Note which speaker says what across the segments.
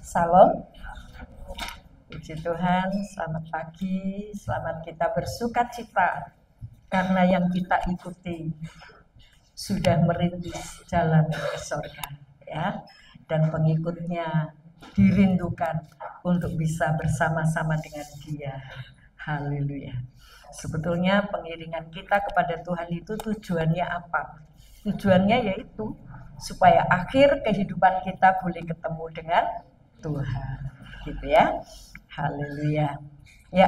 Speaker 1: Salam. Puji Tuhan, selamat pagi, selamat kita bersuka cita karena yang kita ikuti sudah merintis jalan ke surga, ya, dan pengikutnya dirindukan untuk bisa bersama-sama dengan Dia. Haleluya. Sebetulnya pengiringan kita kepada Tuhan itu tujuannya apa? Tujuannya yaitu supaya akhir kehidupan kita boleh ketemu dengan Tuhan, gitu ya. Haleluya. Ya,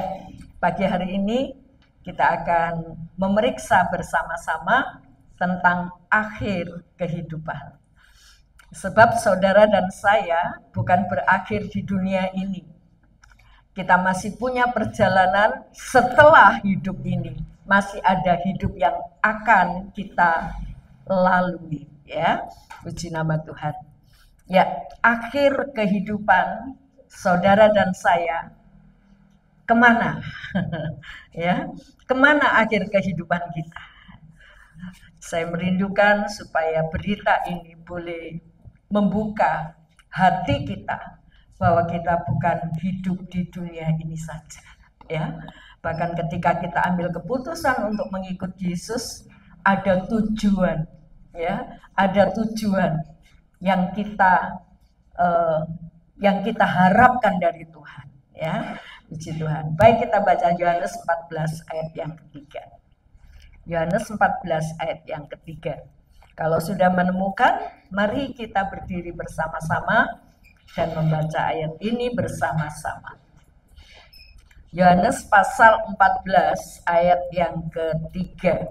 Speaker 1: pagi hari ini kita akan memeriksa bersama-sama tentang akhir kehidupan. Sebab saudara dan saya bukan berakhir di dunia ini. Kita masih punya perjalanan setelah hidup ini. Masih ada hidup yang akan kita lalui, ya. Puji nama Tuhan. Ya, akhir kehidupan saudara dan saya kemana? Ya, kemana akhir kehidupan kita? Saya merindukan supaya berita ini boleh membuka hati kita bahwa kita bukan hidup di dunia ini saja, ya. Bahkan ketika kita ambil keputusan untuk mengikut Yesus, ada tujuan, ya, ada tujuan yang kita harapkan dari Tuhan, ya. Puji Tuhan. Baik, kita baca Yohanes 14 ayat yang ketiga. Yohanes 14 ayat yang ketiga. Kalau sudah menemukan, mari kita berdiri bersama-sama dan membaca ayat ini bersama-sama. Yohanes pasal 14 ayat yang ketiga.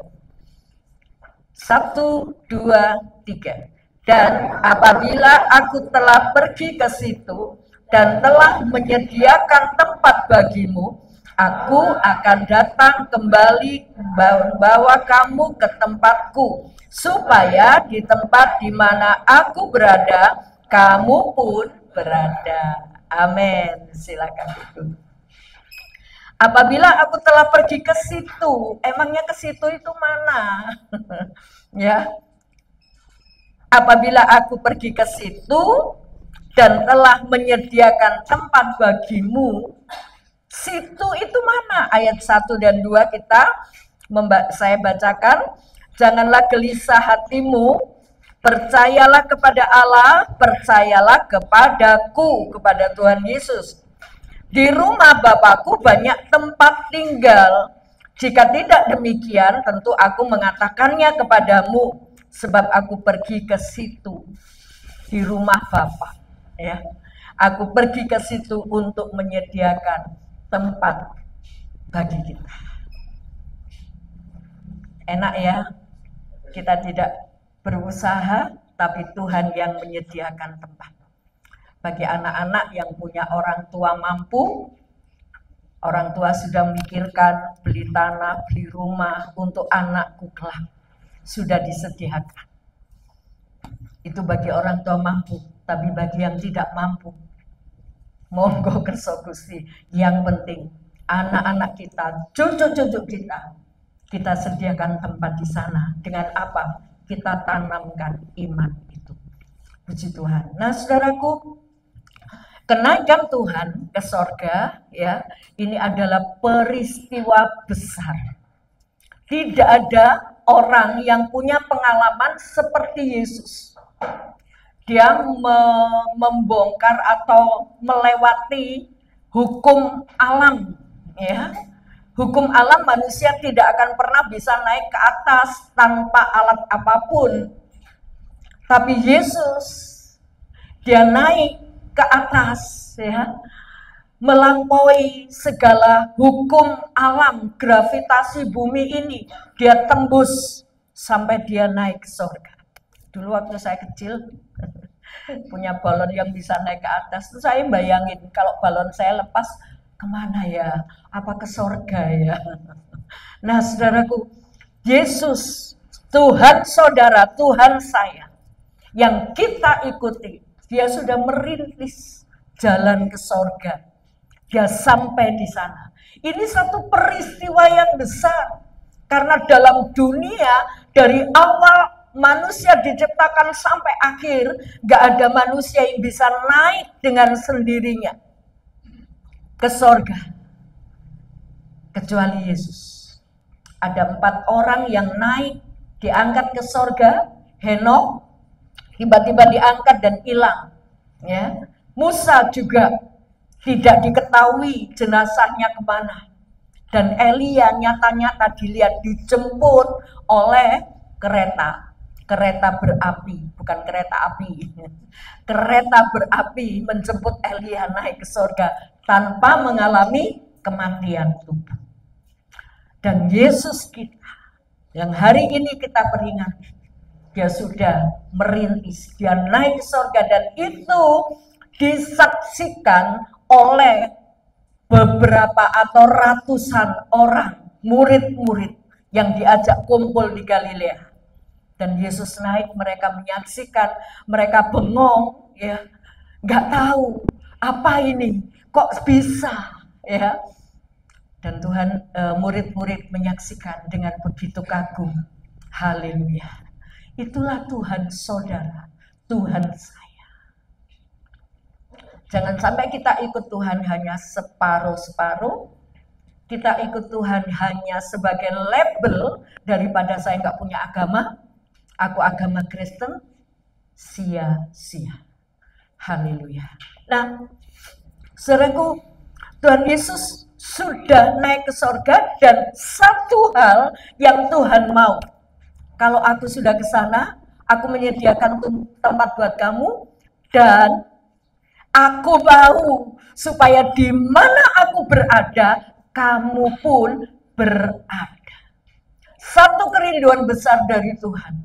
Speaker 1: 1, 2, 3. Dan apabila aku telah pergi ke situ dan telah menyediakan tempat bagimu, aku akan datang kembali membawa kamu ke tempatku, supaya di tempat di mana aku berada, kamu pun berada. Amin. Silakan duduk. Apabila aku telah pergi ke situ, emangnya ke situ itu mana? Ya. Apabila aku pergi ke situ dan telah menyediakan tempat bagimu, situ itu mana? Ayat 1 dan 2 saya bacakan. Janganlah gelisah hatimu, percayalah kepada Allah, percayalah kepadaku, kepada Tuhan Yesus. Di rumah Bapakku banyak tempat tinggal. Jika tidak demikian, tentu aku mengatakannya kepadamu, sebab aku pergi ke situ, di rumah Bapa, ya. Aku pergi ke situ untuk menyediakan tempat bagi kita. Enak ya, kita tidak berusaha, tapi Tuhan yang menyediakan tempat. Bagi anak-anak yang punya orang tua mampu, orang tua sudah memikirkan beli tanah, beli rumah untuk anakku kelak. Sudah disediakan. Itu bagi orang tua mampu, tapi bagi yang tidak mampu, monggo kersa Gusti. Yang penting anak-anak kita, cucu-cucu kita sediakan tempat di sana. Dengan apa? Kita tanamkan iman itu. Puji Tuhan. Nah, saudaraku, kenaikan Tuhan ke sorga, ya, ini adalah peristiwa besar. Tidak ada orang yang punya pengalaman seperti Yesus. Dia membongkar atau melewati hukum alam, ya. Hukum alam, manusia tidak akan pernah bisa naik ke atas tanpa alat apapun. Tapi Yesus, dia naik ke atas, ya, melampaui segala hukum alam, gravitasi bumi ini. Dia tembus sampai dia naik ke surga. Dulu waktu saya kecil punya balon yang bisa naik ke atas, terus saya bayangin kalau balon saya lepas kemana ya? Apa ke surga ya? Nah, saudaraku, Yesus, Tuhan saudara, Tuhan saya, yang kita ikuti Dia sudah merintis jalan ke sorga. Dia sampai di sana. Ini satu peristiwa yang besar. Karena dalam dunia, dari awal manusia diciptakan sampai akhir, gak ada manusia yang bisa naik dengan sendirinya ke sorga, kecuali Yesus. Ada 4 orang yang naik, diangkat ke sorga. Henok tiba-tiba diangkat dan hilang. Ya. Musa juga tidak diketahui jenazahnya kemana. Dan Elia nyata-nyata dilihat dijemput oleh kereta berapi, bukan kereta api. Kereta berapi menjemput Elia naik ke surga tanpa mengalami kematian tubuh. Dan Yesus kita, yang hari ini kita peringati, dia sudah merintis, dia naik ke surga, dan itu disaksikan oleh beberapa atau ratusan orang, murid-murid yang diajak kumpul di Galilea. Dan Yesus naik, mereka menyaksikan, mereka bengong, ya, nggak tahu apa ini, kok bisa, ya. Dan Tuhan, murid-murid menyaksikan dengan begitu kagum. Haleluya. Itulah Tuhan saudara, Tuhan saya. Jangan sampai kita ikut Tuhan hanya separuh-separuh. Kita ikut Tuhan hanya sebagai label daripada saya nggak punya agama. Aku agama Kristen, sia-sia. Haleluya. Nah, saudaraku, Tuhan Yesus sudah naik ke sorga, dan satu hal yang Tuhan mau. Kalau aku sudah ke sana, aku menyediakan tempat buat kamu, dan aku mau supaya di mana aku berada, kamu pun berada. Satu kerinduan besar dari Tuhan.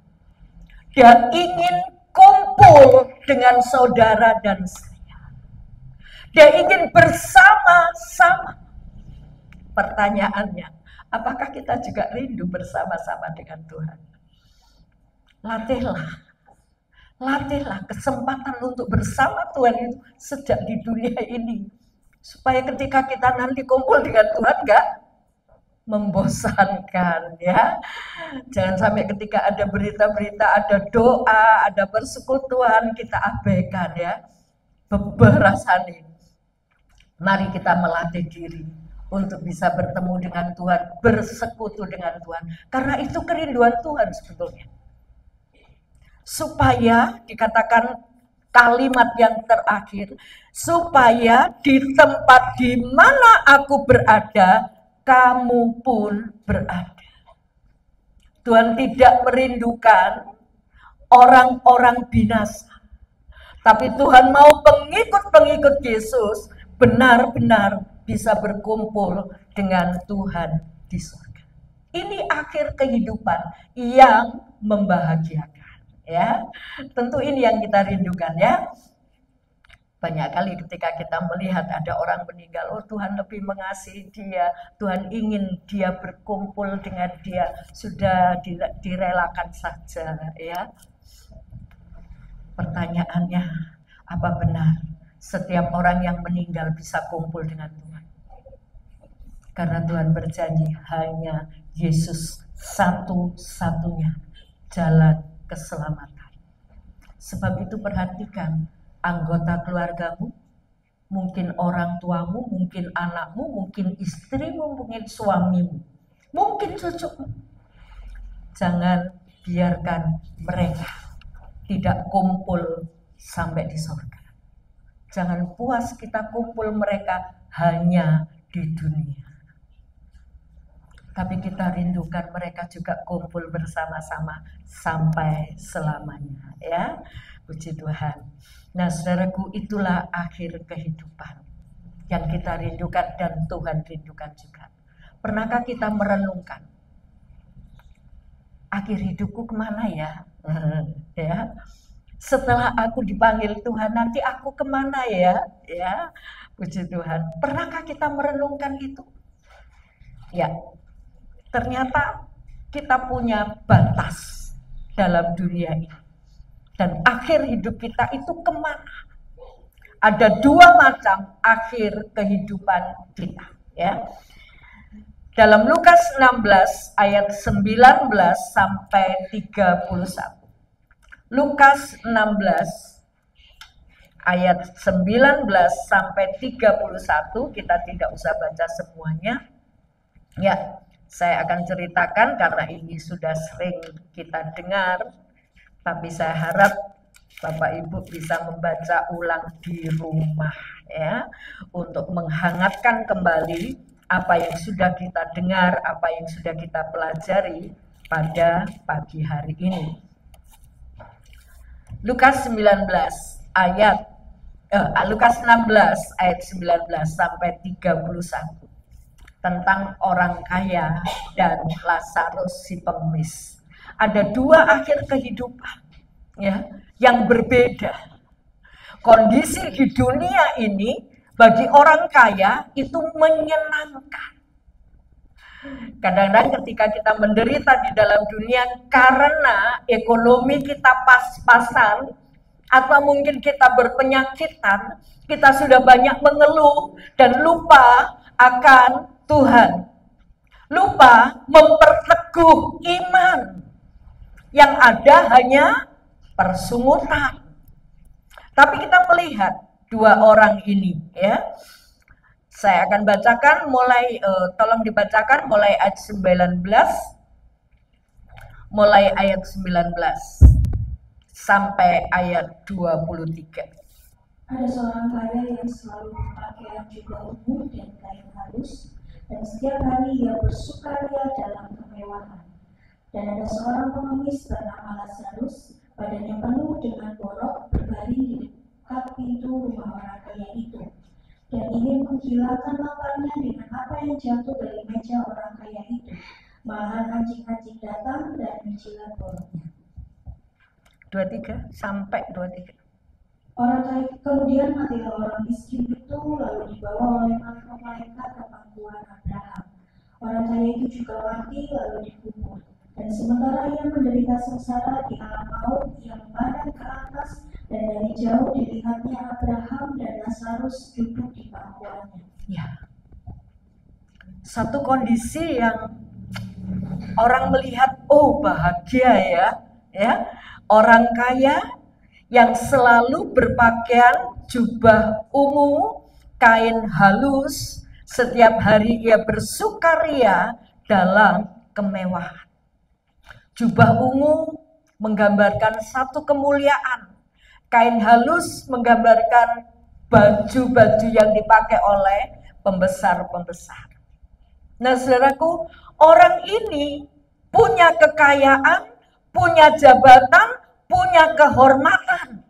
Speaker 1: Dia ingin kumpul dengan saudara dan saya. Dia ingin bersama-sama. Pertanyaannya, apakah kita juga rindu bersama-sama dengan Tuhan? Latihlah kesempatan untuk bersama Tuhan itu sejak di dunia ini. Supaya ketika kita nanti kumpul dengan Tuhan gak membosankan, ya. Jangan sampai ketika ada berita-berita, ada doa, ada persekutuan, kita abaikan, ya. Beberasani. Mari kita melatih diri untuk bisa bertemu dengan Tuhan, bersekutu dengan Tuhan. Karena itu kerinduan Tuhan sebetulnya. Supaya dikatakan kalimat yang terakhir, supaya di tempat di mana aku berada, kamu pun berada. Tuhan tidak merindukan orang-orang binasa, tapi Tuhan mau pengikut-pengikut Yesus benar-benar bisa berkumpul dengan Tuhan di surga. Ini akhir kehidupan yang membahagiakan, ya. Tentu ini yang kita rindukan, ya. Banyak kali ketika kita melihat ada orang meninggal, oh Tuhan lebih mengasihi dia, Tuhan ingin dia berkumpul dengan dia, sudah direlakan saja, ya. Pertanyaannya, apa benar setiap orang yang meninggal bisa kumpul dengan Tuhan? Karena Tuhan berjanji hanya Yesus satu-satunya jalan keselamatan. Sebab itu perhatikan, anggota keluargamu, mungkin orang tuamu, mungkin anakmu, mungkin istrimu, mungkin suamimu, mungkin cucumu. Jangan biarkan mereka tidak kumpul sampai di surga. Jangan puas kita kumpul mereka hanya di dunia. Tapi kita rindukan mereka juga kumpul bersama-sama sampai selamanya, ya. Puji Tuhan. Nah, saudaraku, itulah akhir kehidupan yang kita rindukan dan Tuhan rindukan juga. Pernahkah kita merenungkan, akhir hidupku kemana ya? Ya, setelah aku dipanggil Tuhan, nanti aku kemana ya? Ya, puji Tuhan. Pernahkah kita merenungkan itu? Ya, ternyata kita punya batas dalam dunia ini. Dan akhir hidup kita itu kemana? Ada dua macam akhir kehidupan kita, ya. Dalam Lukas 16 ayat 19 sampai 31. Lukas 16 ayat 19 sampai 31, kita tidak usah baca semuanya. Ya, saya akan ceritakan karena ini sudah sering kita dengar, tapi saya harap Bapak Ibu bisa membaca ulang di rumah, ya, untuk menghangatkan kembali apa yang sudah kita dengar, apa yang sudah kita pelajari pada pagi hari ini. Lukas 16 ayat Lukas 16 ayat 19 sampai 31 tentang orang kaya dan Lazarus si pengemis. Ada dua akhir kehidupan, ya, yang berbeda. Kondisi di dunia ini bagi orang kaya itu menyenangkan. Kadang-kadang ketika kita menderita di dalam dunia karena ekonomi kita pas-pasan, atau mungkin kita berpenyakitan, kita sudah banyak mengeluh dan lupa akan Tuhan. Lupa memperteguh iman. Yang ada hanya persungutan. Tapi kita melihat dua orang ini, ya. Saya akan bacakan tolong dibacakan mulai ayat 19 sampai ayat 23.
Speaker 2: Ada seorang kaya yang selalu berpakaian juga umum dan kain halus, dan setiap hari ia bersukaria dalam kemewahan. Dan ada seorang pengemis bernama Lazarus, badannya penuh dengan borok, berbaring di dekat pintu rumah orang kaya itu, dan ingin menghilangkan laparnya dengan apa yang jatuh dari meja orang kaya itu. Malahan anjing-anjing datang dan menjilat boroknya.
Speaker 1: 23 sampai 23.
Speaker 2: Orang kaya kemudian matilah orang miskin itu, lalu dibawa oleh malaikat ke pangkuan Abraham. Orang kaya itu juga mati lalu dikubur. Dan sementara ia menderita sengsara di alam maut, ia memandang ke atas, dan dari jauh dilihatnya Abraham dan Lazarus duduk di pangkuannya.
Speaker 1: Ya. Satu kondisi yang orang melihat, oh bahagia ya. Orang kaya yang selalu berpakaian jubah ungu, kain halus, setiap hari ia bersukaria dalam kemewahan. Jubah ungu menggambarkan satu kemuliaan, kain halus menggambarkan baju-baju yang dipakai oleh pembesar-pembesar. Nah, saudaraku, orang ini punya kekayaan, punya jabatan, punya kehormatan.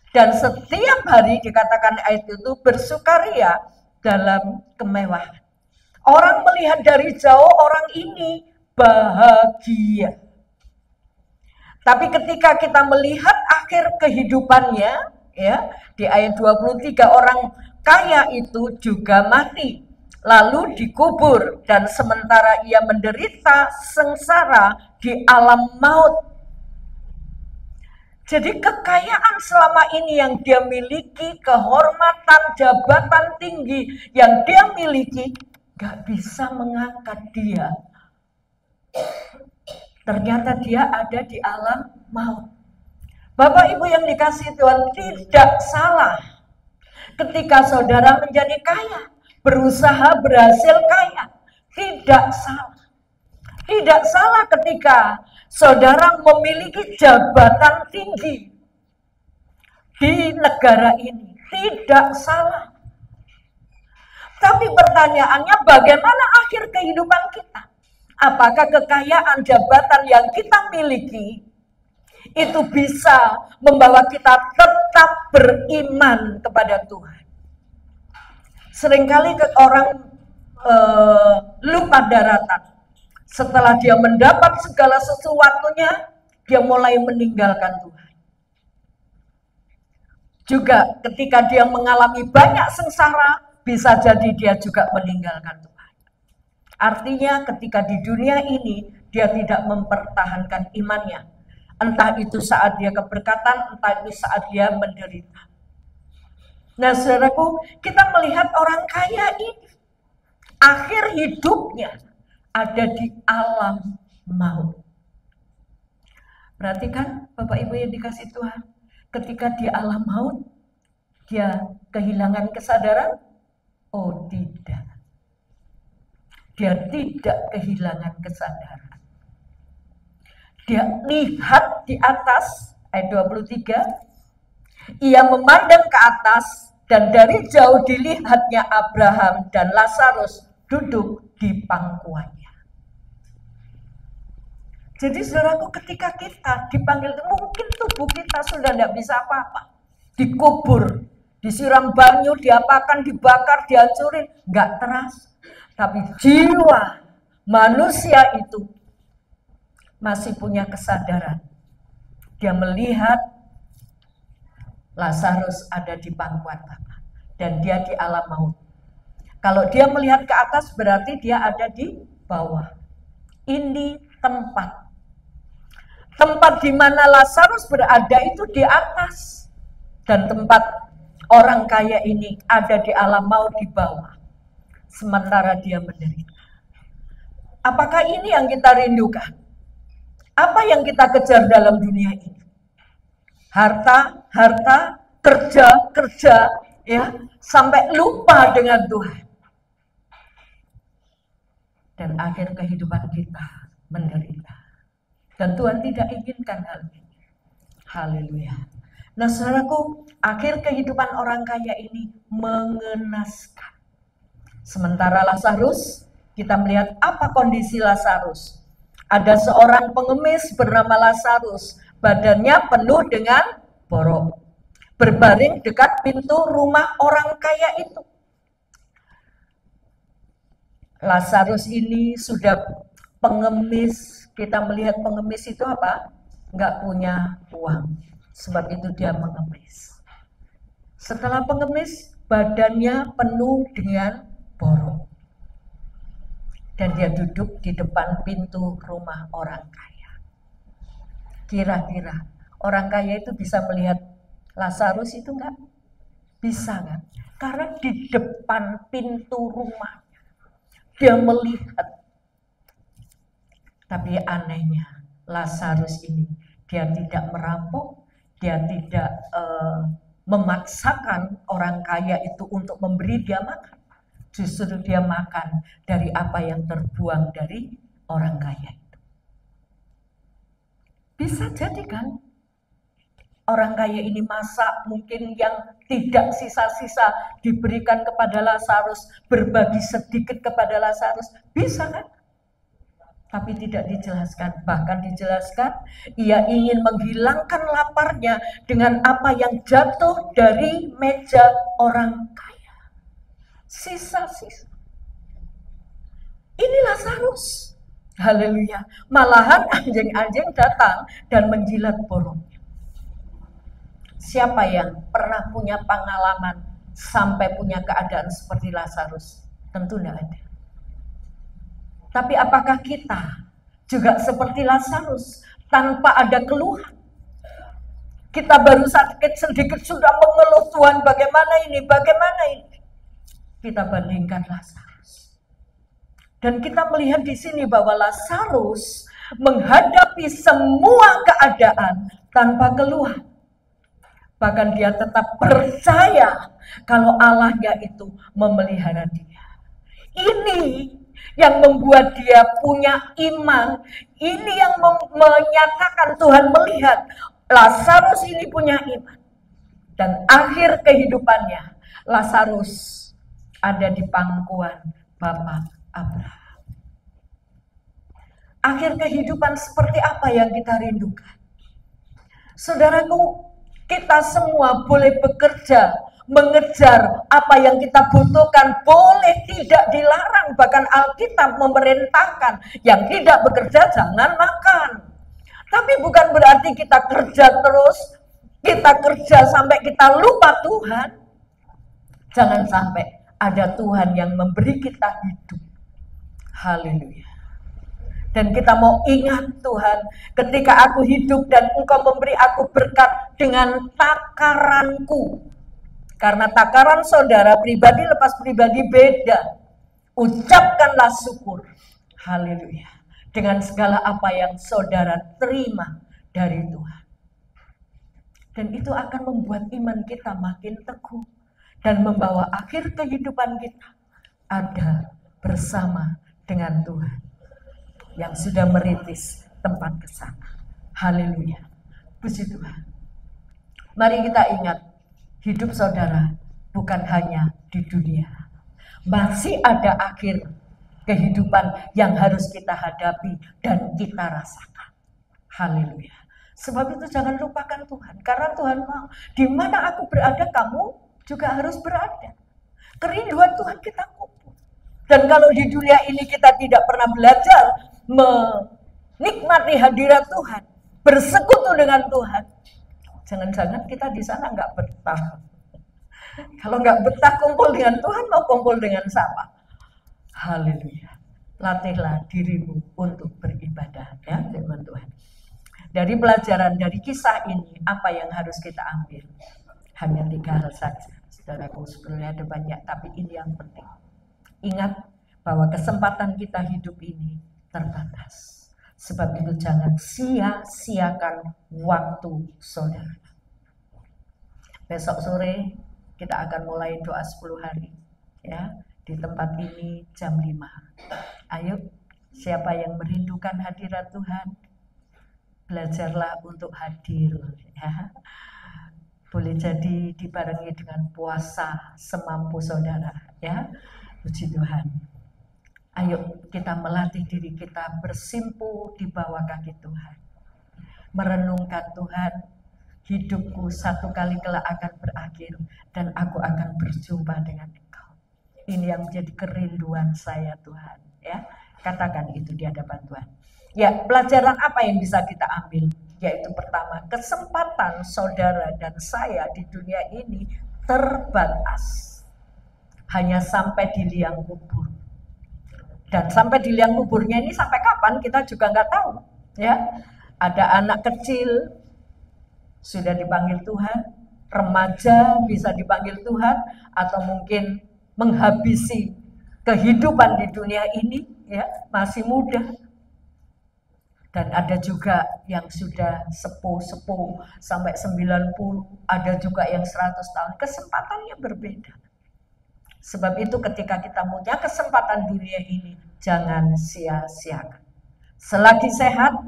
Speaker 1: Dan setiap hari dikatakan ayat itu bersukaria dalam kemewahan. Orang melihat dari jauh orang ini bahagia. Tapi ketika kita melihat akhir kehidupannya, ya, di ayat 23 orang kaya itu juga mati, lalu dikubur, dan sementara ia menderita sengsara di alam maut. Jadi kekayaan selama ini yang dia miliki, kehormatan, jabatan tinggi yang dia miliki, gak bisa mengangkat dia. Ternyata dia ada di alam maut. Bapak Ibu yang dikasihi Tuhan, tidak salah ketika saudara menjadi kaya, berusaha berhasil kaya. Tidak salah. Tidak salah ketika saudara memiliki jabatan tinggi di negara ini. Tidak salah. Tapi pertanyaannya, bagaimana akhir kehidupan kita? Apakah kekayaan jabatan yang kita miliki itu bisa membawa kita tetap beriman kepada Tuhan? Seringkali orang lupa daratan. Setelah dia mendapat segala sesuatunya, dia mulai meninggalkan Tuhan. Juga ketika dia mengalami banyak sengsara, bisa jadi dia juga meninggalkan Tuhan. Artinya ketika di dunia ini dia tidak mempertahankan imannya. Entah itu saat dia keberkatan, entah itu saat dia menderita. Nah, saudaraku, kita melihat orang kaya ini, akhir hidupnya ada di alam maut. Perhatikan Bapak Ibu yang dikasih Tuhan, ketika di alam maut, dia kehilangan kesadaran? Oh tidak. Dia tidak kehilangan kesadaran. Dia lihat di atas, ayat 23, ia memandang ke atas dan dari jauh dilihatnya Abraham dan Lazarus duduk di pangkuannya. Jadi saudaraku, ketika kita dipanggil, mungkin tubuh kita sudah tidak bisa apa-apa. Dikubur, disiram banyu, diapakan, dibakar, dihancurin, nggak terasa. Tapi jiwa manusia itu masih punya kesadaran. Dia melihat Lazarus ada di pangkuan Bapa dan dia di alam maut. Kalau dia melihat ke atas berarti dia ada di bawah. Ini tempat di mana Lazarus berada itu di atas, dan tempat orang kaya ini ada di alam maut di bawah. Sementara dia menderita. Apakah ini yang kita rindukan? Apa yang kita kejar dalam dunia ini? Harta, kerja, ya, sampai lupa dengan Tuhan. Dan akhir kehidupan kita menderita. Dan Tuhan tidak inginkan hal ini. Haleluya. Nah, saudaraku, akhir kehidupan orang kaya ini mengenaskan. Sementara Lazarus, kita melihat apa kondisi Lazarus. Ada seorang pengemis bernama Lazarus, badannya penuh dengan borok, berbaring dekat pintu rumah orang kaya itu. Lazarus ini sudah pengemis. Kita melihat pengemis itu apa? Nggak punya uang, sebab itu dia mengemis. Setelah pengemis, badannya penuh dengan borok. Dan dia duduk di depan pintu rumah orang kaya. Kira-kira orang kaya itu bisa melihat Lazarus itu enggak? Bisa kan? Karena di depan pintu rumahnya dia melihat. Tapi anehnya Lazarus ini dia tidak merampok, dia tidak memaksakan orang kaya itu untuk memberi dia makan. Justru dia makan dari apa yang terbuang dari orang kaya itu. Bisa jadi kan? Orang kaya ini masak, mungkin yang tidak sisa-sisa diberikan kepada Lazarus, berbagi sedikit kepada Lazarus. Bisa kan? Tapi tidak dijelaskan. Bahkan dijelaskan, ia ingin menghilangkan laparnya dengan apa yang jatuh dari meja orang kaya. Sisa-sisa. Ini Lazarus. Haleluya. Malahan anjing-anjing datang dan menjilat boroknya. Siapa yang pernah punya pengalaman sampai punya keadaan seperti Lazarus? Tentu tidak ada. Tapi apakah kita juga seperti Lazarus tanpa ada keluhan? Kita baru sakit sedikit sudah mengeluh, Tuhan bagaimana ini, bagaimana ini? Kita bandingkan Lazarus. Dan kita melihat di sini bahwa Lazarus menghadapi semua keadaan tanpa keluhan. Bahkan dia tetap percaya kalau Allahnya itu memelihara dia. Ini yang membuat dia punya iman. Ini yang menyatakan Tuhan melihat Lazarus ini punya iman. Dan akhir kehidupannya Lazarus ada di pangkuan Bapak Abraham. Akhir kehidupan seperti apa yang kita rindukan? Saudaraku, kita semua boleh bekerja, mengejar apa yang kita butuhkan, boleh tidak dilarang. Bahkan Alkitab memerintahkan yang tidak bekerja jangan makan. Tapi bukan berarti kita kerja terus, kita kerja sampai kita lupa Tuhan. Jangan sampai ada Tuhan yang memberi kita hidup. Haleluya. Dan kita mau ingat Tuhan, ketika aku hidup dan Engkau memberi aku berkat dengan takaranku. Karena takaran saudara pribadi lepas pribadi beda. Ucapkanlah syukur. Haleluya. Dengan segala apa yang saudara terima dari Tuhan. Dan itu akan membuat iman kita makin teguh. Dan membawa akhir kehidupan kita ada bersama dengan Tuhan. Yang sudah merintis tempat ke sana. Haleluya. Puji Tuhan. Mari kita ingat, hidup saudara bukan hanya di dunia. Masih ada akhir kehidupan yang harus kita hadapi dan kita rasakan. Haleluya. Sebab itu jangan lupakan Tuhan. Karena Tuhan mau, di mana aku berada, kamu juga harus berada. Kerinduan Tuhan kita kumpul. Dan kalau di dunia ini kita tidak pernah belajar menikmati hadirat Tuhan, bersekutu dengan Tuhan, jangan-jangan kita di sana nggak betah. Kalau nggak betah kumpul dengan Tuhan, mau kumpul dengan siapa? Haleluya. Latihlah dirimu untuk beribadah, ya firman Tuhan. Dari pelajaran dari kisah ini, apa yang harus kita ambil? Hanya 3 hal saja. Saudaraku, sebenarnya ada banyak, tapi ini yang penting. Ingat bahwa kesempatan kita hidup ini terbatas. Sebab itu jangan sia-siakan waktu saudara. Besok sore kita akan mulai doa 10 hari, ya, di tempat ini jam 5. Ayo, siapa yang merindukan hadirat Tuhan, belajarlah untuk hadir, ya. Boleh jadi dibarengi dengan puasa semampu saudara, ya. Puji Tuhan. Ayo kita melatih diri kita bersimpu di bawah kaki Tuhan. Merenungkan Tuhan, hidupku satu kali kelak akan berakhir dan aku akan berjumpa dengan Engkau. Ini yang menjadi kerinduan saya Tuhan, ya. Katakan itu di hadapan Tuhan. Ya, pelajaran apa yang bisa kita ambil? Yaitu pertama, kesempatan saudara dan saya di dunia ini terbatas. Hanya sampai di liang kubur. Dan sampai di liang kuburnya ini sampai kapan kita juga nggak tahu, ya. Ada anak kecil sudah dipanggil Tuhan, remaja bisa dipanggil Tuhan, atau mungkin menghabisi kehidupan di dunia ini, ya, masih muda. Dan ada juga yang sudah sepuh-sepuh sampai 90, ada juga yang 100 tahun. Kesempatannya berbeda. Sebab itu ketika kita punya kesempatan dunia ini, jangan sia-siakan. Selagi sehat,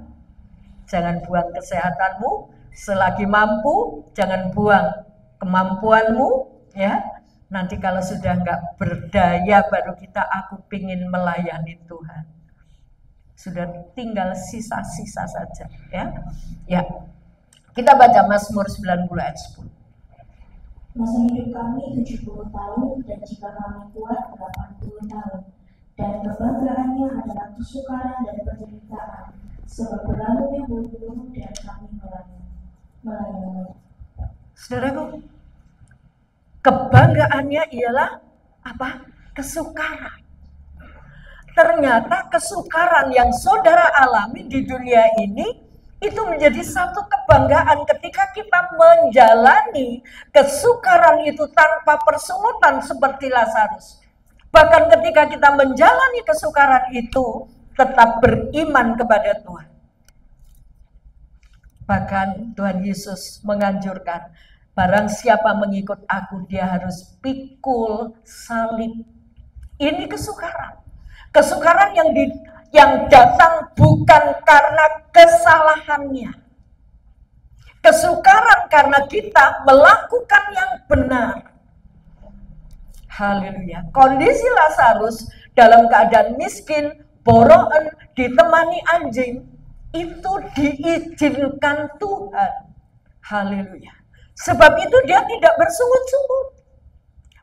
Speaker 1: jangan buang kesehatanmu. Selagi mampu, jangan buang kemampuanmu, ya. Nanti kalau sudah nggak berdaya, baru kita, aku pingin melayani Tuhan. Sudah tinggal sisa-sisa saja, ya. Ya. Kita baca Mazmur 90 ayat 10.
Speaker 2: Masa hidup kami 70 tahun, dan jika kami kuat 80 tahun. Dan kebanggaannya adalah kesukaran dan penderitaan, sebab berlalunya buru-buru dan kami melayani.
Speaker 1: Saudaraku, kebanggaannya ialah apa? Kesukaran. Ternyata kesukaran yang saudara alami di dunia ini itu menjadi satu kebanggaan ketika kita menjalani kesukaran itu tanpa persungutan seperti Lazarus. Bahkan ketika kita menjalani kesukaran itu, tetap beriman kepada Tuhan. Bahkan Tuhan Yesus menganjurkan, barang siapa mengikut aku, dia harus pikul salib. Ini kesukaran. Kesukaran yang datang bukan karena kesalahannya. Kesukaran karena kita melakukan yang benar. Haleluya. Kondisi Lazarus dalam keadaan miskin, boroan, ditemani anjing, itu diizinkan Tuhan. Haleluya. Sebab itu dia tidak bersungut-sungut.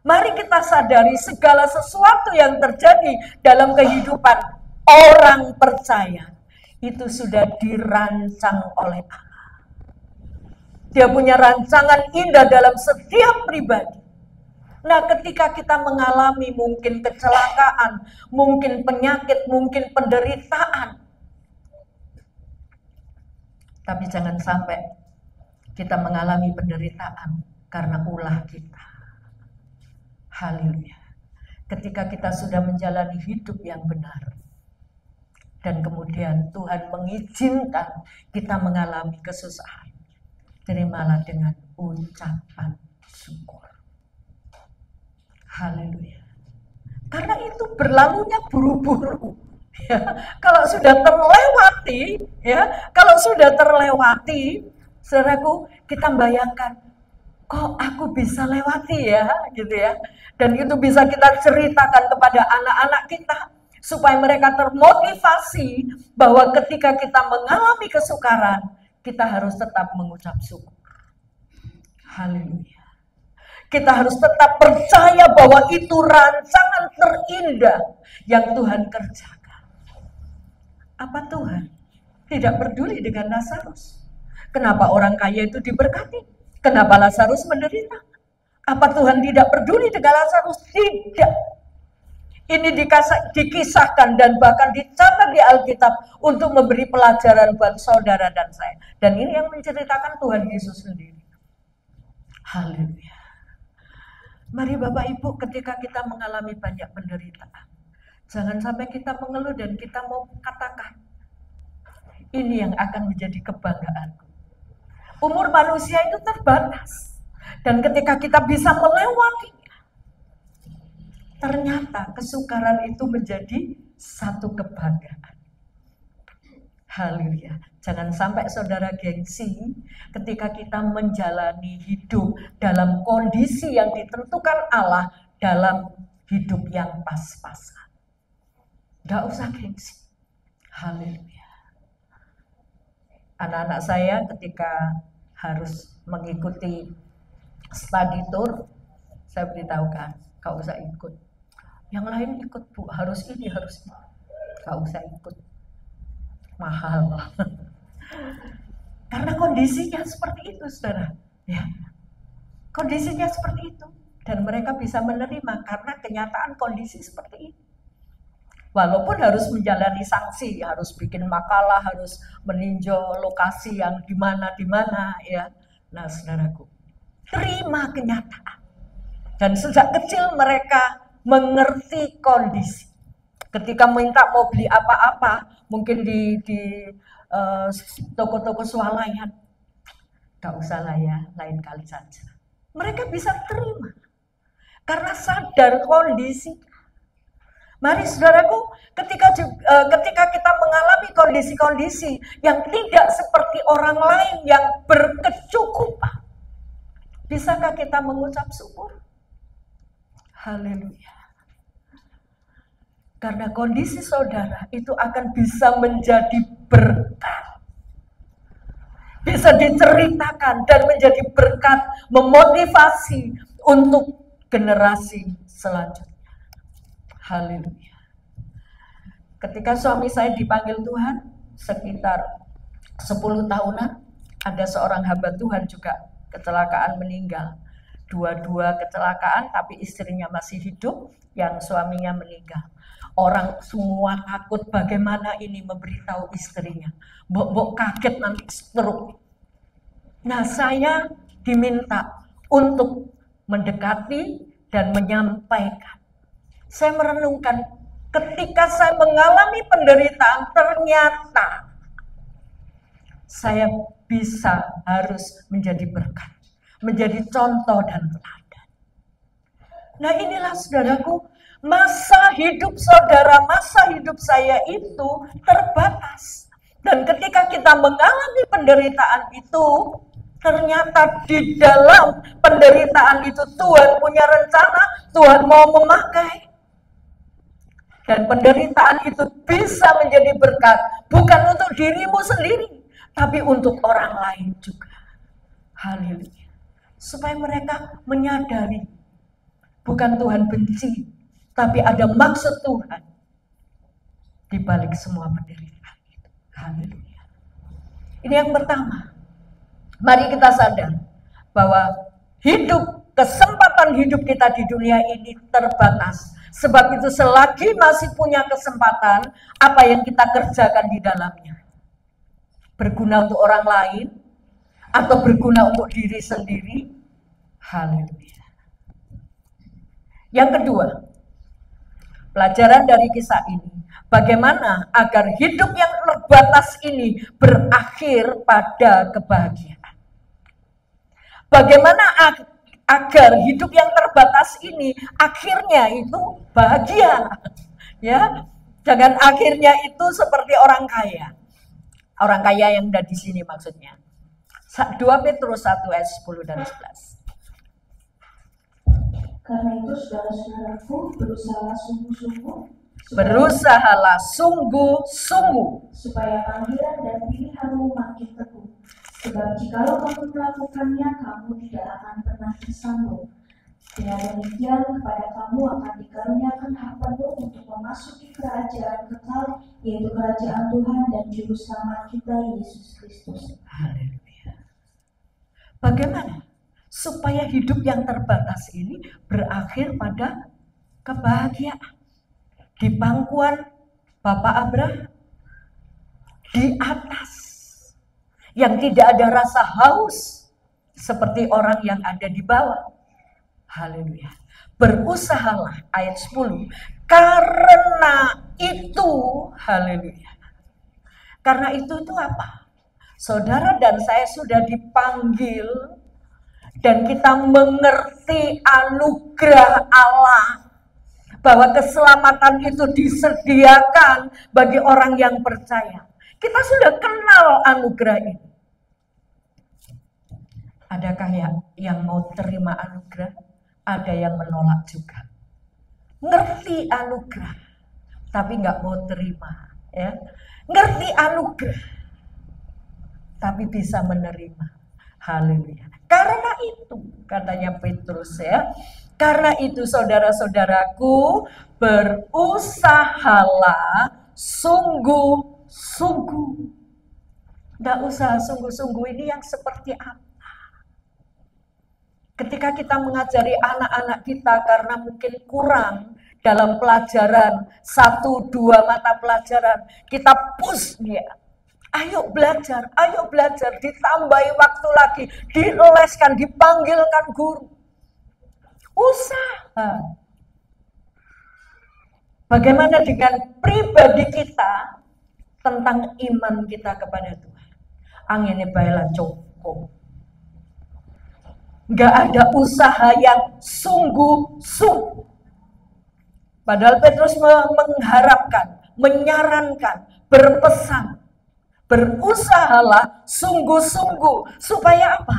Speaker 1: Mari kita sadari segala sesuatu yang terjadi dalam kehidupan orang percaya itu sudah dirancang oleh Allah. Dia punya rancangan indah dalam setiap pribadi. Nah, ketika kita mengalami mungkin kecelakaan, mungkin penyakit, mungkin penderitaan, Tapi jangan sampai kita mengalami penderitaan karena ulah kita. Haleluya. Ketika kita sudah menjalani hidup yang benar, dan kemudian Tuhan mengizinkan kita mengalami kesusahan, terimalah dengan ucapan syukur. Haleluya. Karena itu berlalunya buru-buru. Ya, kalau sudah terlewati, saudaraku, kita bayangkan, kok aku bisa lewati ya, gitu ya. Dan itu bisa kita ceritakan kepada anak-anak kita, supaya mereka termotivasi bahwa ketika kita mengalami kesukaran, kita harus tetap mengucap syukur. Haleluya. Kita harus tetap percaya bahwa itu rancangan terindah yang Tuhan kerjakan. Apa Tuhan tidak peduli dengan Lazarus? Kenapa orang kaya itu diberkati? Kenapa Lazarus menderita? Apa Tuhan tidak peduli dengan Lazarus? Tidak. Ini dikisahkan dan bahkan dicatat di Alkitab untuk memberi pelajaran buat saudara dan saya. Dan ini yang menceritakan Tuhan Yesus sendiri. Haleluya. Mari Bapak Ibu, ketika kita mengalami banyak penderitaan, jangan sampai kita mengeluh dan kita mau katakan, ini yang akan menjadi kebanggaanku. Umur manusia itu terbatas. Dan ketika kita bisa melewatinya, ternyata kesukaran itu menjadi satu kebanggaan. Haleluya. Jangan sampai saudara gengsi ketika kita menjalani hidup dalam kondisi yang ditentukan Allah, dalam hidup yang pas-pasan. Gak usah gengsi. Haleluya. Anak-anak saya ketika harus mengikuti study tour, saya beritahukan, gak usah ikut. Yang lain ikut Bu, harus ini, harus ini. Gak usah ikut. Mahal. Karena kondisinya seperti itu, saudara. Ya. Kondisinya seperti itu. Dan mereka bisa menerima karena kenyataan kondisi seperti itu. Walaupun harus menjalani sanksi, harus bikin makalah, harus meninjau lokasi yang di mana ya. Nah, saudaraku, terima kenyataan. Dan sejak kecil mereka mengerti kondisi. Ketika minta mau beli apa-apa, mungkin di toko-toko swalayan, gak usah lah ya, lain kali saja. Mereka bisa terima karena sadar kondisi. Mari saudaraku, ketika kita mengalami kondisi-kondisi yang tidak seperti orang lain yang berkecukupan, bisakah kita mengucap syukur? Haleluya. Karena kondisi saudara itu akan bisa menjadi berkat. Bisa diceritakan dan menjadi berkat, memotivasi untuk generasi selanjutnya. Haleluya. Ketika suami saya dipanggil Tuhan, sekitar 10 tahunan, ada seorang hamba Tuhan juga kecelakaan meninggal. Dua-dua kecelakaan, tapi istrinya masih hidup, yang suaminya meninggal. Orang semua takut bagaimana ini memberitahu istrinya. Mbok kaget nanti stroke. Nah, saya diminta untuk mendekati dan menyampaikan. Saya merenungkan, ketika saya mengalami penderitaan, ternyata saya bisa harus menjadi berkat, menjadi contoh dan teladan. Nah, inilah saudaraku, masa hidup saudara, masa hidup saya itu terbatas. Dan ketika kita mengalami penderitaan itu, ternyata di dalam penderitaan itu Tuhan punya rencana, Tuhan mau memakai. Dan penderitaan itu bisa menjadi berkat, bukan untuk dirimu sendiri, tapi untuk orang lain juga. Haleluya. Supaya mereka menyadari, bukan Tuhan benci, tapi ada maksud Tuhan di balik semua penderitaan itu. Haleluya. Ini yang pertama. Mari kita sadar bahwa kesempatan hidup kita di dunia ini terbatas. Sebab itu selagi masih punya kesempatan, apa yang kita kerjakan di dalamnya. berguna untuk orang lain, atau berguna untuk diri sendiri. Haleluya. Yang kedua, pelajaran dari kisah ini, bagaimana agar hidup yang terbatas ini berakhir pada kebahagiaan. Bagaimana agar hidup yang terbatas ini akhirnya itu bahagia. Ya, jangan akhirnya itu seperti orang kaya. Orang kaya yang ada di sini maksudnya. 2 Petrus 1 ayat 10 dan 11.
Speaker 2: Karena itu saudara-saudaraku,
Speaker 1: berusahalah sungguh-sungguh
Speaker 2: supaya panggilan dan pilihanmu makin teguh. Sebab jikalau kamu melakukannya, kamu tidak akan pernah tersandung. Dengan demikian, kepada kamu akan dikaruniakan hak penuh untuk memasuki kerajaan kekal, yaitu kerajaan Tuhan dan Juru Selamat kita, Yesus Kristus.
Speaker 1: Haleluya. Bagaimana supaya hidup yang terbatas ini berakhir pada kebahagiaan? Di pangkuan Bapak Abraham, di atas, yang tidak ada rasa haus seperti orang yang ada di bawah. Haleluya. Berusahalah, ayat 10, karena itu, haleluya. Karena itu apa? Saudara dan saya sudah dipanggil dan kita mengerti anugerah Allah, bahwa keselamatan itu disediakan bagi orang yang percaya. Kita sudah kenal anugerah ini. Adakah yang mau terima anugerah? Ada yang menolak juga. Ngerti anugerah, tapi nggak mau terima. Ya, ngerti anugerah, tapi bisa menerima. Haleluya. Karena itu, katanya Petrus ya, karena itu saudara-saudaraku, berusahalah sungguh-sungguh. Nggak usah sungguh-sungguh ini yang seperti apa? Ketika kita mengajari anak-anak kita karena mungkin kurang dalam pelajaran 1-2 mata pelajaran, kita push dia. Ayo belajar, ditambahi waktu lagi, dileskan, dipanggilkan guru. Usaha. Bagaimana dengan pribadi kita tentang iman kita kepada Tuhan? Anginnya baiklah cukup. Nggak ada usaha yang sungguh-sungguh. Padahal Petrus mengharapkan, menyarankan, berpesan, berusahalah sungguh-sungguh. Supaya apa?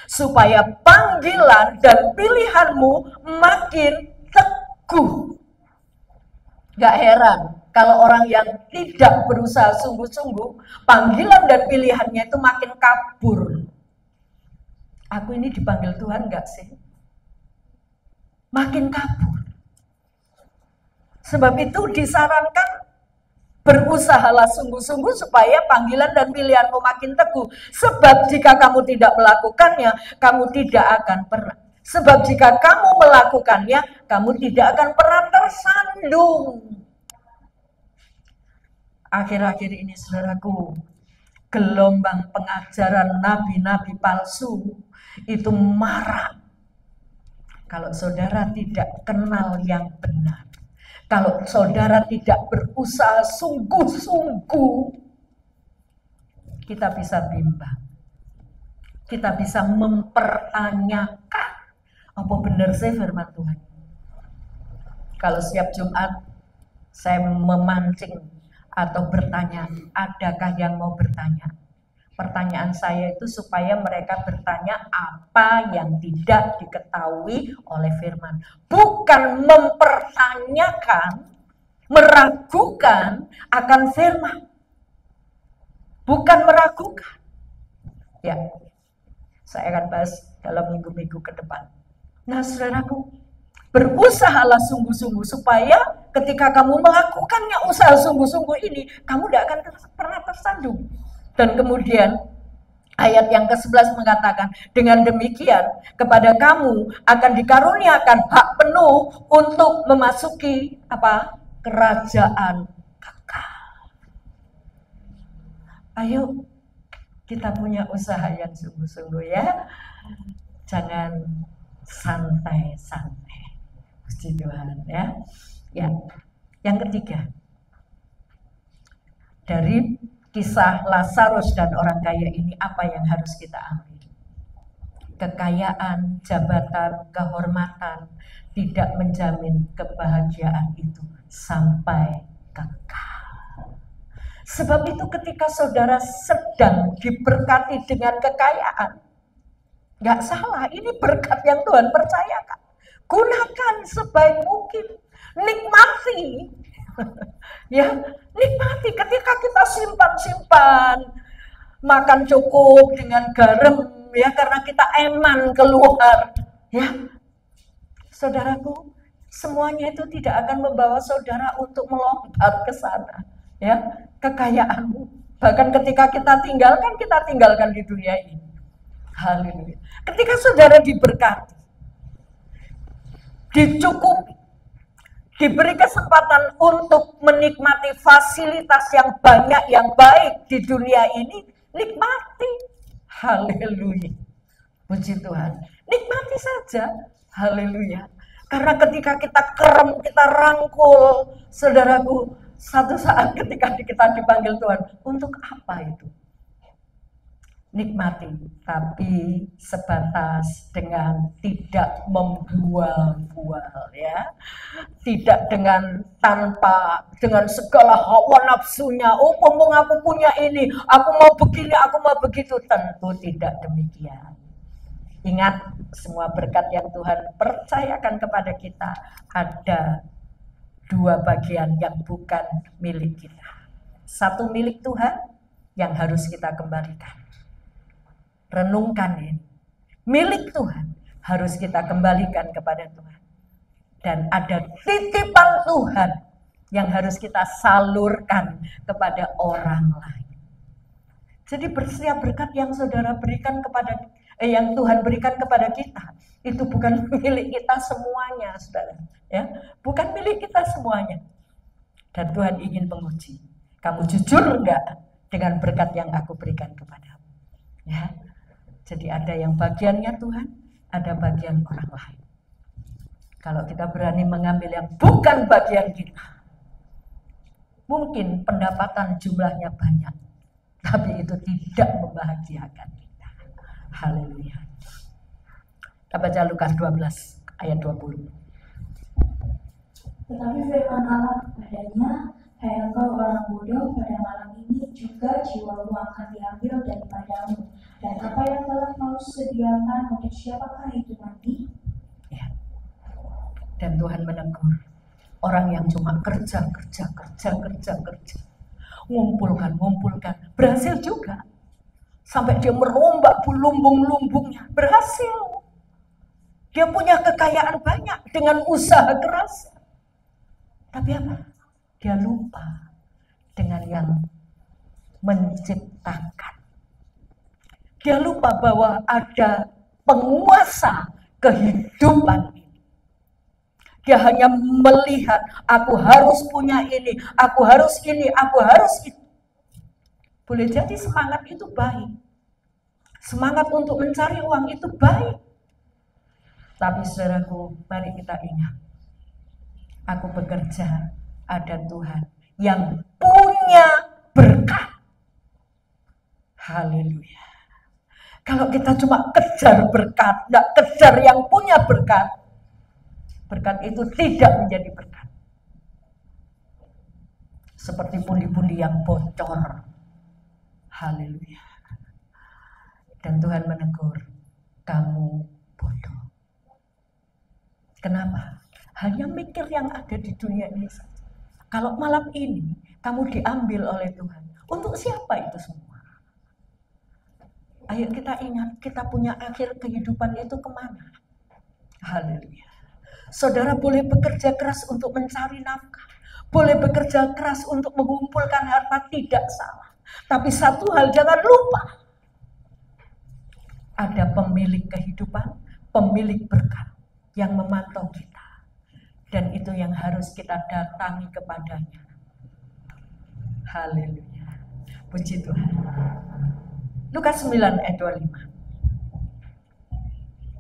Speaker 1: Supaya panggilan dan pilihanmu makin teguh. Gak heran kalau orang yang tidak berusaha sungguh-sungguh, panggilan dan pilihannya itu makin kabur. Aku ini dipanggil Tuhan gak sih? Makin kabur. Sebab itu disarankan berusahalah sungguh-sungguh supaya panggilan dan pilihanmu makin teguh. Sebab jika kamu tidak melakukannya, kamu tidak akan pernah. Sebab jika kamu melakukannya, kamu tidak akan pernah tersandung. Akhir-akhir ini saudaraku, gelombang pengajaran nabi-nabi palsu itu marak. Kalau saudara tidak kenal yang benar, kalau saudara tidak berusaha sungguh-sungguh, kita bisa bimbang. Kita bisa mempertanyakan, apa benar sih firman Tuhan? Kalau setiap Jumat saya memancing atau bertanya, adakah yang mau bertanya? Pertanyaan saya itu supaya mereka bertanya apa yang tidak diketahui oleh firman. Bukan mempertanyakan, meragukan akan firman. Bukan meragukan. Ya, saya akan bahas dalam minggu-minggu ke depan. Nah, saudaraku, berusahalah sungguh-sungguh supaya ketika kamu melakukannya usaha sungguh-sungguh ini, kamu tidak akan pernah tersandung. Dan kemudian ayat yang ke-11 mengatakan, dengan demikian kepada kamu akan dikaruniakan hak penuh untuk memasuki apa? Kerajaan kekal. Ayo Kita punya usaha yang sungguh-sungguh ya. Jangan santai-santai. Puji Tuhan ya. Ya. Yang ketiga, dari kisah Lazarus dan orang kaya ini apa yang harus kita ambil? Kekayaan, jabatan, kehormatan tidak menjamin kebahagiaan itu sampai kekal. Sebab itu ketika saudara sedang diberkati dengan kekayaan, nggak salah, ini berkat yang Tuhan percayakan. Gunakan sebaik mungkin. Nikmati. Ya, nikmati ketika kita simpan-simpan, makan cukup dengan garam ya, karena kita eman keluar ya. Saudaraku, semuanya itu tidak akan membawa saudara untuk melompat ke sana ya, kekayaanmu. Bahkan ketika kita tinggalkan di dunia ini. Haleluya. Ketika saudara diberkati, dicukupi, diberi kesempatan untuk menikmati fasilitas yang banyak, yang baik di dunia ini, nikmati. Haleluya. Puji Tuhan. Nikmati saja. Haleluya. Karena ketika kita kerem, kita rangkul, saudaraku, satu saat ketika kita dipanggil Tuhan, untuk apa itu? Nikmati, tapi sebatas dengan tidak membual-bual ya, tidak dengan segala hawa nafsunya. Oh, mumpung aku punya ini, aku mau begini, aku mau begitu. Tentu tidak demikian. Ingat, semua berkat yang Tuhan percayakan kepada kita ada dua bagian yang bukan milik kita. Satu milik Tuhan yang harus kita kembalikan. Renungkan ini. Milik Tuhan harus kita kembalikan kepada Tuhan. Dan ada titipan Tuhan yang harus kita salurkan kepada orang lain. Jadi setiap berkat yang saudara berikan kepada yang Tuhan berikan kepada kita, itu bukan milik kita semuanya, saudara. Ya, bukan milik kita semuanya. Dan Tuhan ingin menguji, kamu jujur enggak dengan berkat yang aku berikan kepadamu? Ya. Jadi ada yang bagiannya Tuhan, ada bagian orang lain. Kalau kita berani mengambil yang bukan bagian kita, mungkin pendapatan jumlahnya banyak, tapi itu tidak membahagiakan kita. Haleluya. Kita baca Lukas 12 ayat 20.
Speaker 2: Tetapi firman Allah kepadanya, hai engkau orang bodoh, pada malam ini juga jiwamu akan diambil daripadamu. Dan apa yang telah kau sediakan untuk siapakah itu nanti?
Speaker 1: Ya. Dan Tuhan menegur orang yang cuma kerja, ngumpulkan, berhasil juga. Sampai dia merombak lumbung-lumbungnya, berhasil. Dia punya kekayaan banyak dengan usaha keras. Tapi apa? Dia lupa dengan yang menciptakan. Dia lupa bahwa ada penguasa kehidupan ini. Dia hanya melihat, aku harus punya ini, aku harus ini, aku harus itu. Boleh jadi semangat itu baik. Semangat untuk mencari uang itu baik. Tapi saudaraku, mari kita ingat. Aku bekerja, ada Tuhan yang punya berkat. Haleluya. Kalau kita cuma kejar berkat, tidak kejar yang punya berkat, berkat itu tidak menjadi berkat. Seperti pundi-pundi yang bocor. Haleluya. Dan Tuhan menegur, kamu bodoh. Kenapa? Hanya mikir yang ada di dunia ini saja. Kalau malam ini kamu diambil oleh Tuhan, untuk siapa itu semua? Ayo kita ingat, kita punya akhir kehidupan itu kemana? Haleluya. Saudara boleh bekerja keras untuk mencari nafkah, boleh bekerja keras untuk mengumpulkan harta, tidak salah. Tapi satu hal jangan lupa, ada pemilik kehidupan, pemilik berkat yang memantau kita. Dan itu yang harus kita datangi kepadanya. Haleluya. Puji Tuhan. Lukas 9 ayat 25.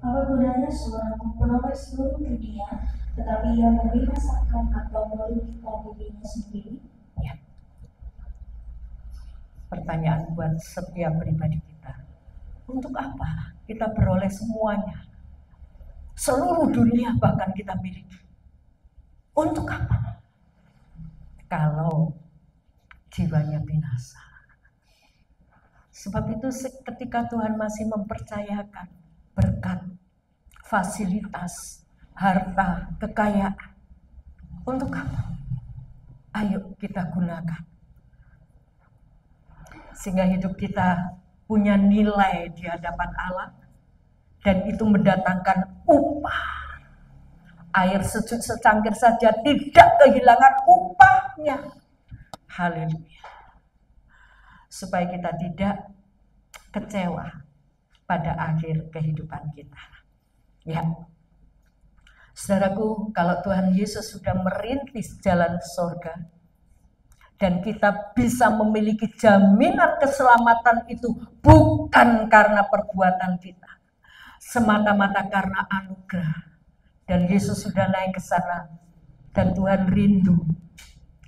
Speaker 2: Apa gunanya seorang memperoleh seluruh dunia, tetapi ia membinasakan atau merugikan dirinya sendiri?
Speaker 1: Ya. Pertanyaan buat setiap pribadi kita. Untuk apa kita beroleh semuanya? Seluruh dunia bahkan kita miliki. Untuk apa? Kalau jiwanya binasa. Sebab itu ketika Tuhan masih mempercayakan berkat, fasilitas, harta, kekayaan, untuk apa? Ayo kita gunakan. Sehingga hidup kita punya nilai di hadapan Allah, dan itu mendatangkan upah. Air sejuk secangkir saja tidak kehilangan upahnya. Haleluya. Supaya kita tidak kecewa pada akhir kehidupan kita. Ya. Saudaraku, kalau Tuhan Yesus sudah merintis jalan surga dan kita bisa memiliki jaminan keselamatan itu bukan karena perbuatan kita, semata-mata karena anugerah. Dan Yesus sudah naik ke sana dan Tuhan rindu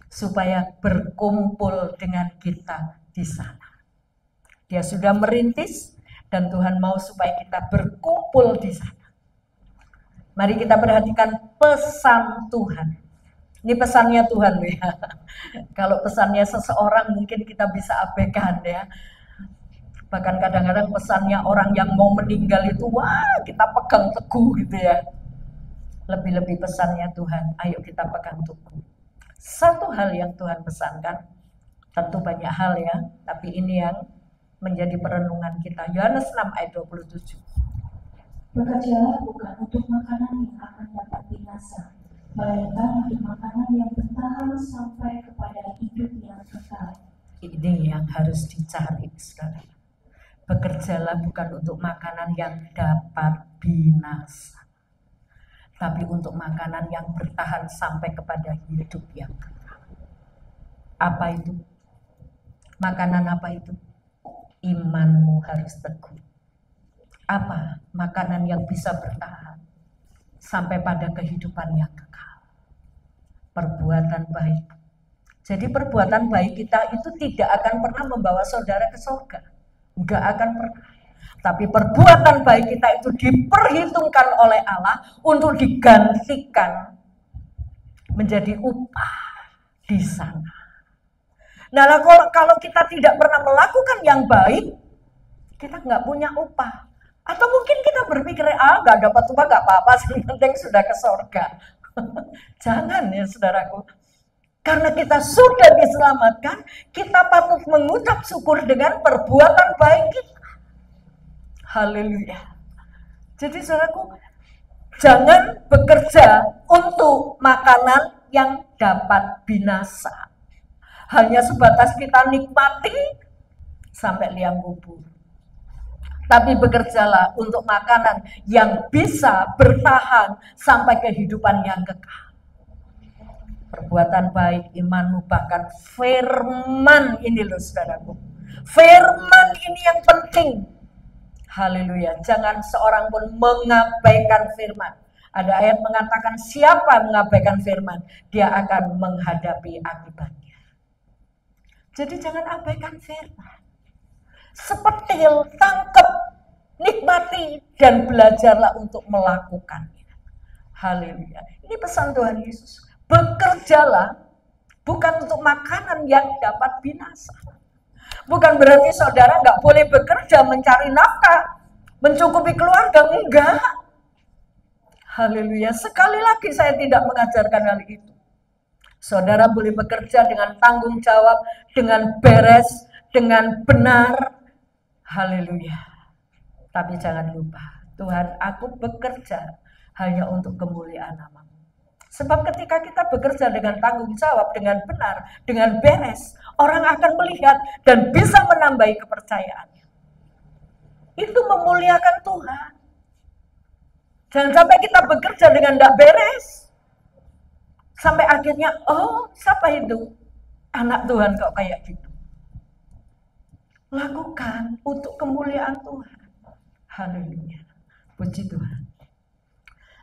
Speaker 1: supaya berkumpul dengan kita di sana. Dia sudah merintis dan Tuhan mau supaya kita berkumpul di sana. Mari kita perhatikan pesan Tuhan. Ini pesannya Tuhan ya. Kalau pesannya seseorang mungkin kita bisa abaikan ya. Bahkan kadang-kadang pesannya orang yang mau meninggal itu wah kita pegang teguh gitu ya. Lebih-lebih pesannya Tuhan, ayo kita pegang teguh. Satu hal yang Tuhan pesankan, tentu banyak hal ya, tapi ini yang menjadi perenungan kita. Yohanes 6 ayat 27.
Speaker 2: Bekerjalah bukan untuk makanan yang akan dapat binasa, melainkan untuk makanan yang bertahan sampai kepada hidup yang kekal.
Speaker 1: Ini yang harus dicari, saudara. Bekerjalah bukan untuk makanan yang dapat binasa, tapi untuk makanan yang bertahan sampai kepada hidup yang kekal. Apa itu? Makanan apa itu? Imanmu harus teguh. Apa makanan yang bisa bertahan sampai pada kehidupan yang kekal? Perbuatan baik. Jadi perbuatan baik kita itu tidak akan pernah membawa saudara ke surga. Enggak akan pernah. Tapi perbuatan baik kita itu diperhitungkan oleh Allah untuk digantikan menjadi upah di sana. Nah, kalau kita tidak pernah melakukan yang baik, kita nggak punya upah. Atau mungkin kita berpikir, nggak dapat upah nggak apa-apa, yang penting sudah ke surga. Jangan ya saudaraku. Karena kita sudah diselamatkan, kita patut mengucap syukur dengan perbuatan baik kita. Haleluya. Jadi saudaraku, jangan bekerja untuk makanan yang dapat binasa. Hanya sebatas kita nikmati sampai liang kubur. Tapi bekerjalah untuk makanan yang bisa bertahan sampai kehidupan yang kekal. Perbuatan baik, imanmu, bahkan firman ini loh saudaraku. Firman ini yang penting. Haleluya. Jangan seorang pun mengabaikan firman. Ada ayat mengatakan siapa mengabaikan firman, dia akan menghadapi akibatnya. Jadi jangan abaikan firman. Sepetil, tangkap, nikmati, dan belajarlah untuk melakukannya. Haleluya. Ini pesan Tuhan Yesus. Bekerjalah bukan untuk makanan yang dapat binasa. Bukan berarti saudara nggak boleh bekerja mencari nafkah, mencukupi keluarga, enggak. Haleluya. Sekali lagi saya tidak mengajarkan hal itu. Saudara boleh bekerja dengan tanggung jawab, dengan beres, dengan benar. Haleluya. Tapi jangan lupa, Tuhan, aku bekerja hanya untuk kemuliaan nama-Mu. Sebab ketika kita bekerja dengan tanggung jawab, dengan benar, dengan beres, orang akan melihat dan bisa menambahi kepercayaannya. Itu memuliakan Tuhan. Jangan sampai kita bekerja dengan tidak beres. Sampai akhirnya, oh siapa itu? Anak Tuhan kok kayak gitu. lakukan untuk kemuliaan Tuhan. Haleluya. Puji Tuhan.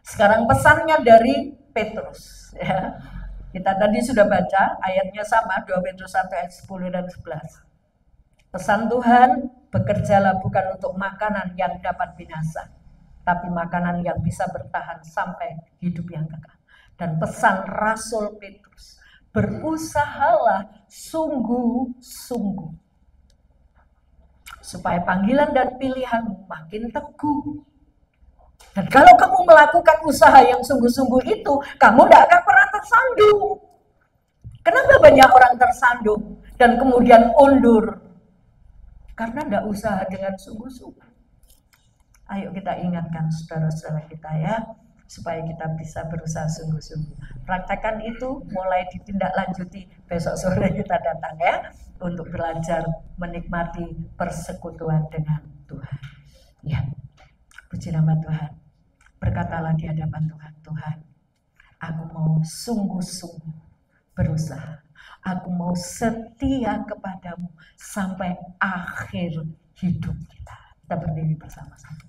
Speaker 1: Sekarang pesannya dari Petrus. Ya. Kita tadi sudah baca ayatnya sama, 2 Petrus 1 ayat 10 dan 11. Pesan Tuhan, bekerjalah bukan untuk makanan yang dapat binasa, tapi makanan yang bisa bertahan sampai hidup yang kekal. Dan pesan Rasul Petrus, berusahalah sungguh-sungguh, supaya panggilan dan pilihanmu makin teguh. Dan kalau kamu melakukan usaha yang sungguh-sungguh itu, kamu tidak akan pernah tersandung. Kenapa banyak orang tersandung dan kemudian undur? Karena tidak usaha dengan sungguh-sungguh. Ayo kita ingatkan saudara-saudara kita ya, supaya kita bisa berusaha sungguh-sungguh. Praktekkan itu, mulai ditindaklanjuti, besok sore kita datang ya, untuk belajar menikmati persekutuan dengan Tuhan. Ya, puji nama Tuhan. Berkatalah di hadapan Tuhan, Tuhan, aku mau sungguh-sungguh berusaha. Aku mau setia kepadamu sampai akhir hidup kita. Kita berdiri bersama-sama.